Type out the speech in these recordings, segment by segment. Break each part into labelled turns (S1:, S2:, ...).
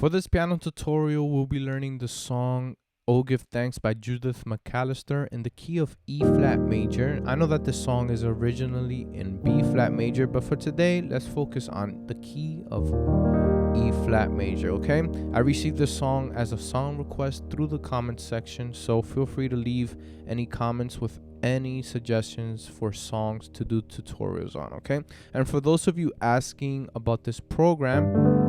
S1: For this piano tutorial, we'll be learning the song Oh Give Thanks by Judith McAllister in the key of E flat major. I know that this song is originally in B flat major, but for today, let's focus on the key of E flat major, okay? I received this song as a song request through the comments section, so feel free to leave any comments with any suggestions for songs to do tutorials on, okay? And for those of you asking about this program,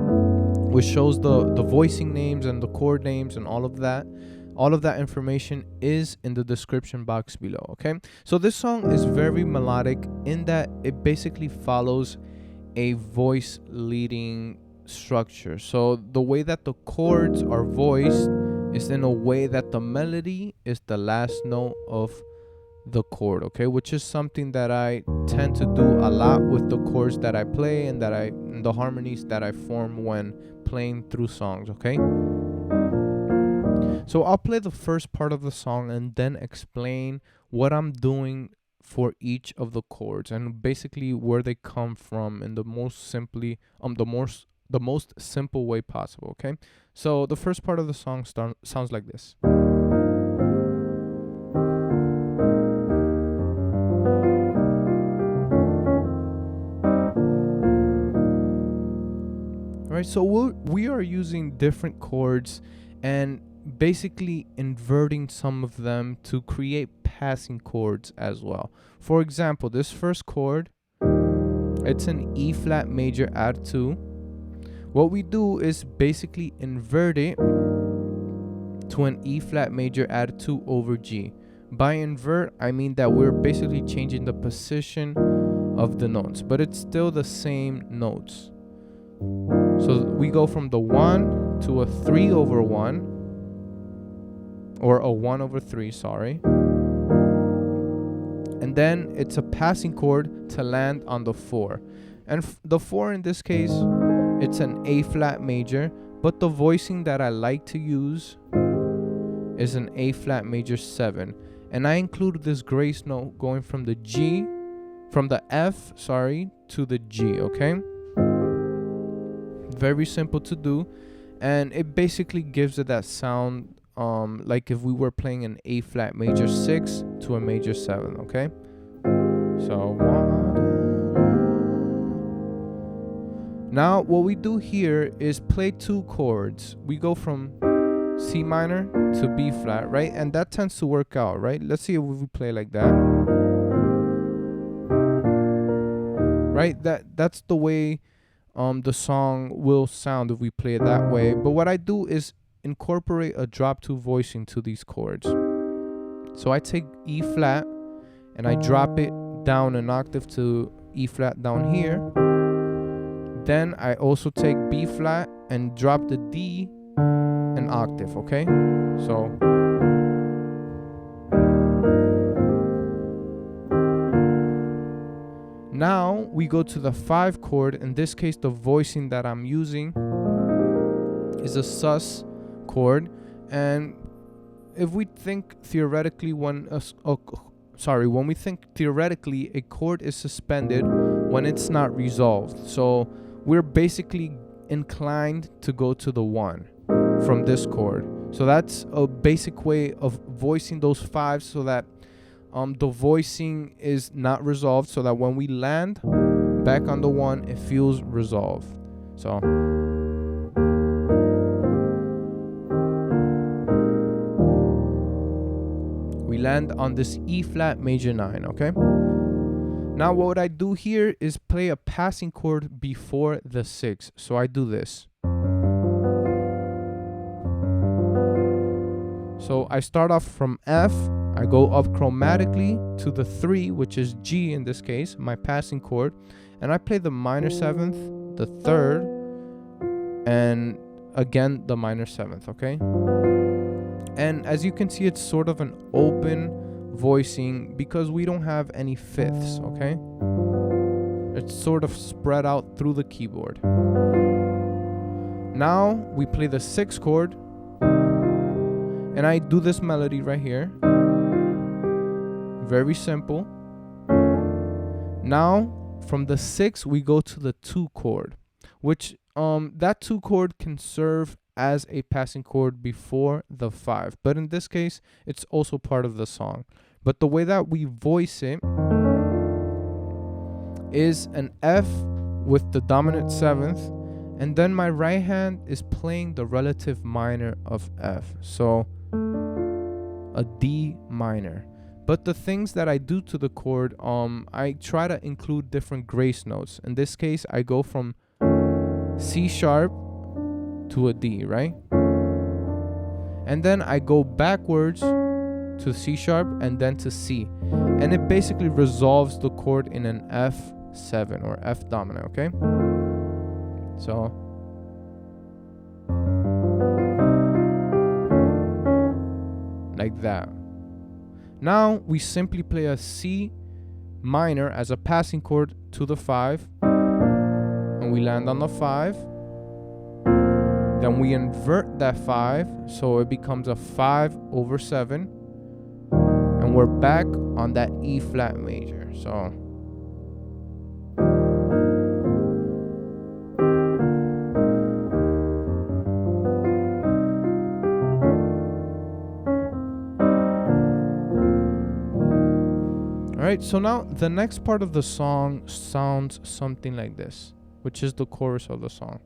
S1: which shows the voicing names and the chord names and all of that information is in the description box below, okay? So this song is very melodic in that it basically follows a voice leading structure. So the way that the chords are voiced is in a way that the melody is the last note of the chord, okay, which is something that I tend to do a lot with the chords that I play and the harmonies that I form when playing through songs, okay? So I'll play the first part of the song and then explain what I'm doing for each of the chords and basically where they come from in the most simple way possible, okay? So the first part of the song sounds like this. Right, so we are using different chords and basically inverting some of them to create passing chords as well. For example, this first chord, it's an E flat major add 2. What we do is basically invert it to an E flat major add 2 over G. By invert, I mean that we're basically changing the position of the notes, but it's still the same notes. So we go from the 1 to a 3 over 1, or a 1 over 3, sorry. And then it's a passing chord to land on the 4. And the 4 in this case, it's an A flat major, but the voicing that I like to use is an A flat major 7. And I include this grace note going from the F, to the G, okay? Very simple to do, and it basically gives it that sound like if we were playing an A flat major 6 to a major 7, okay? So now what we do here is play two chords. We go from C minor to B flat, right? And that tends to work out, right? Let's see if we play like that. Right? That's the way the song will sound if we play it that way. But what I do is incorporate a drop 2 voicing to these chords. So I take E flat and I drop it down an octave to E flat down here. Then I also take B flat and drop the D an octave, okay? So now we go to the 5 chord. In this case, the voicing that I'm using is a sus chord. And if we think theoretically, when we think theoretically, a chord is suspended when it's not resolved. So we're basically inclined to go to the 1 from this chord. So that's a basic way of voicing those 5s so that the voicing is not resolved, so that when we land back on the 1, it feels resolved. So we land on this E flat major 9, okay? Now what I do here is play a passing chord before the 6. So I do this. So I start off from F, I go up chromatically to the 3, which is G in this case, my passing chord, and I play the minor 7th, the 3rd, and again the minor 7th, okay? And as you can see, it's sort of an open voicing because we don't have any 5ths, okay? It's sort of spread out through the keyboard. Now we play the 6th chord, and I do this melody right here. Very simple. Now from the 6 we go to the 2 chord, which that 2 chord can serve as a passing chord before the 5. But in this case, it's also part of the song. But the way that we voice it is an F with the dominant 7th, and then my right hand is playing the relative minor of F. So a D minor. But the things that I do to the chord, I try to include different grace notes. In this case, I go from C sharp to a D, right? And then I go backwards to C sharp and then to C. And it basically resolves the chord in an F7 or F dominant, okay? So like that. Now we simply play a C minor as a passing chord to the 5, and we land on the 5. Then we invert that 5, so it becomes a 5/7, and we're back on that E flat major. So alright, so now the next part of the song sounds something like this, which is the chorus of the song.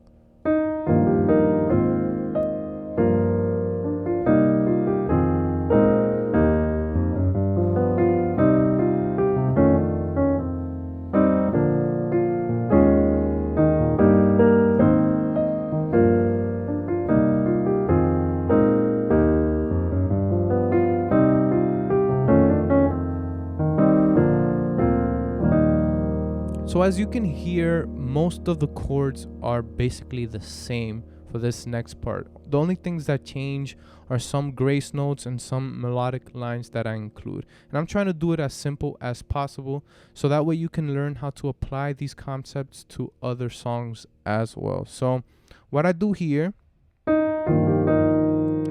S1: So as you can hear, most of the chords are basically the same for this next part. The only things that change are some grace notes and some melodic lines that I include. And I'm trying to do it as simple as possible, so that way you can learn how to apply these concepts to other songs as well. So what I do here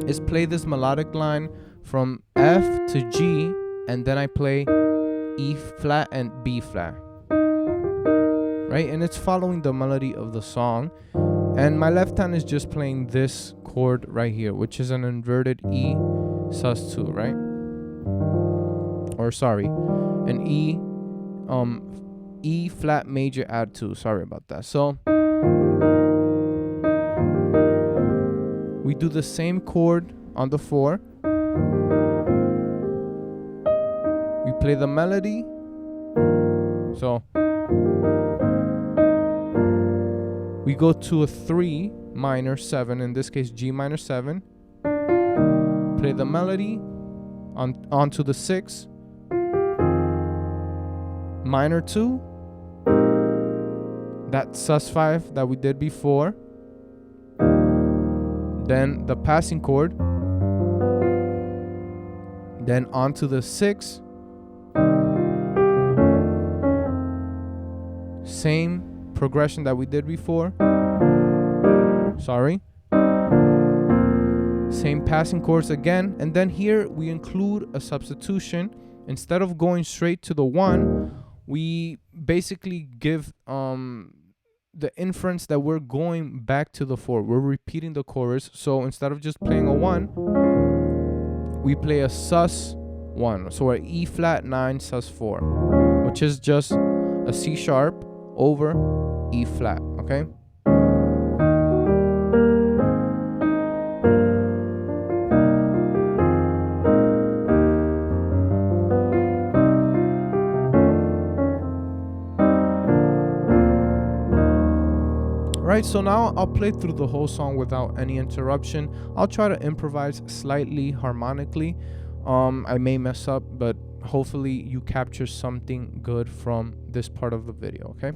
S1: is play this melodic line from F to G, and then I play E flat and B flat. Right, and it's following the melody of the song, and my left hand is just playing this chord right here, which is an inverted E sus2, right? Or sorry, an E flat major add 2. Sorry about that. So we do the same chord on the 4. We play the melody. So we go to a 3 minor 7, in this case G minor 7. Play the melody onto the 6, minor 2, that sus5 that we did before, then the passing chord, then onto the 6, same progression that we did before. Sorry. Same passing chords again, and then here we include a substitution. Instead of going straight to the 1, we basically give the inference that we're going back to the 4. We're repeating the chorus. So instead of just playing a 1, we play a sus1. So an E flat 9 sus4, which is just a C sharp over E flat, okay? Alright, so now I'll play through the whole song without any interruption. I'll try to improvise slightly harmonically. I may mess up, but hopefully you capture something good from this part of the video, okay?